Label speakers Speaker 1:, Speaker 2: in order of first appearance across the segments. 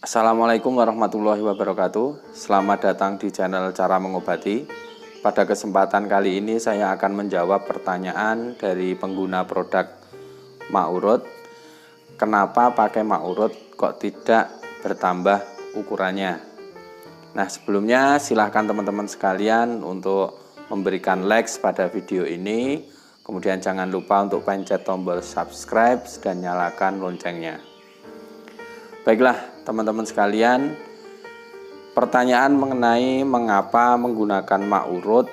Speaker 1: Assalamualaikum warahmatullahi wabarakatuh. Selamat datang di channel Cara Mengobati. Pada kesempatan kali ini saya akan menjawab pertanyaan dari pengguna produk Ma'urut. Kenapa pakai Ma'urut kok tidak bertambah ukurannya? Nah, sebelumnya silahkan teman-teman sekalian untuk memberikan like pada video ini. Kemudian jangan lupa untuk pencet tombol subscribe dan nyalakan loncengnya. Baiklah teman-teman sekalian, pertanyaan mengenai mengapa menggunakan Ma'urut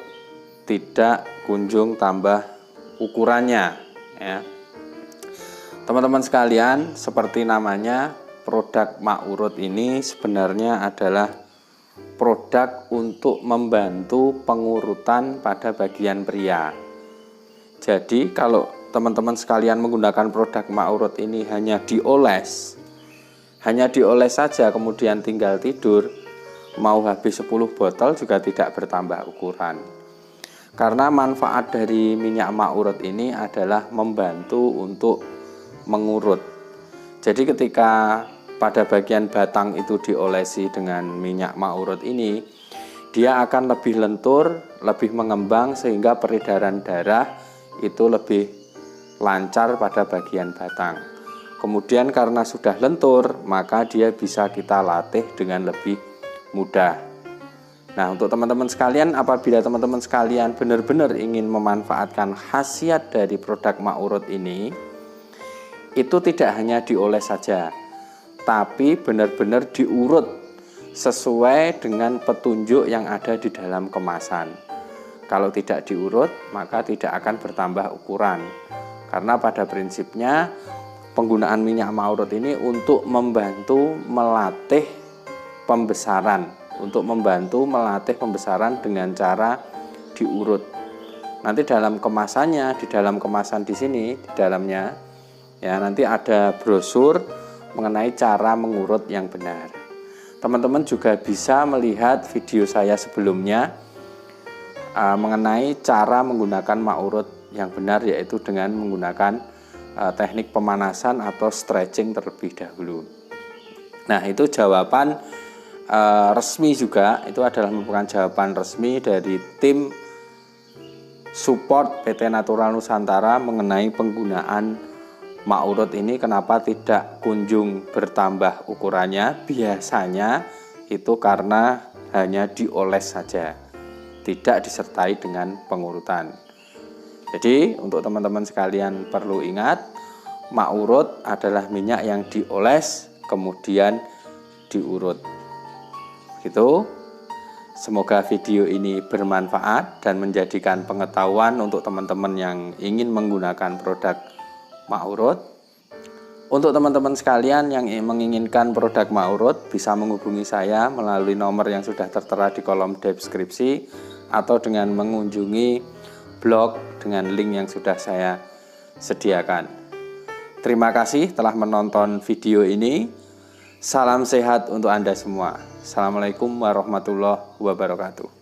Speaker 1: tidak kunjung tambah ukurannya ya. Teman-teman sekalian, seperti namanya, produk Ma'urut ini sebenarnya adalah produk untuk membantu pengurutan pada bagian pria. Jadi kalau teman-teman sekalian menggunakan produk Ma'urut ini hanya dioles saja kemudian tinggal tidur, mau habis 10 botol juga tidak bertambah ukuran. Karena manfaat dari minyak Ma'urut ini adalah membantu untuk mengurut. Jadi ketika pada bagian batang itu diolesi dengan minyak Ma'urut ini, dia akan lebih lentur, lebih mengembang sehingga peredaran darah itu lebih lancar pada bagian batang. Kemudian karena sudah lentur, maka dia bisa kita latih dengan lebih mudah. Nah, untuk teman-teman sekalian, apabila teman-teman sekalian benar-benar ingin memanfaatkan khasiat dari produk Ma'urut ini, itu tidak hanya dioles saja, tapi benar-benar diurut sesuai dengan petunjuk yang ada di dalam kemasan. Kalau tidak diurut, maka tidak akan bertambah ukuran. Karena pada prinsipnya penggunaan minyak Ma'urut ini untuk membantu melatih pembesaran, dengan cara diurut. Nanti dalam kemasannya, di dalam kemasan di sini, di dalamnya ya nanti ada brosur mengenai cara mengurut yang benar. Teman-teman juga bisa melihat video saya sebelumnya mengenai cara menggunakan Ma'urut yang benar, yaitu dengan menggunakan teknik pemanasan atau stretching terlebih dahulu. Nah, itu jawaban resmi juga, itu adalah merupakan jawaban resmi dari tim support PT Natural Nusantara mengenai penggunaan Ma'urut ini. Kenapa tidak kunjung bertambah ukurannya? Biasanya itu karena hanya dioles saja, tidak disertai dengan pengurutan. Jadi untuk teman-teman sekalian perlu ingat, Ma'urut adalah minyak yang dioles kemudian diurut. Gitu. Semoga video ini bermanfaat dan menjadikan pengetahuan untuk teman-teman yang ingin menggunakan produk Ma'urut. Untuk teman-teman sekalian yang menginginkan produk Ma'urut bisa menghubungi saya melalui nomor yang sudah tertera di kolom deskripsi atau dengan mengunjungi blog dengan link yang sudah saya sediakan. Terima kasih telah menonton video ini. Salam sehat untuk Anda semua. Assalamualaikum warahmatullahi wabarakatuh.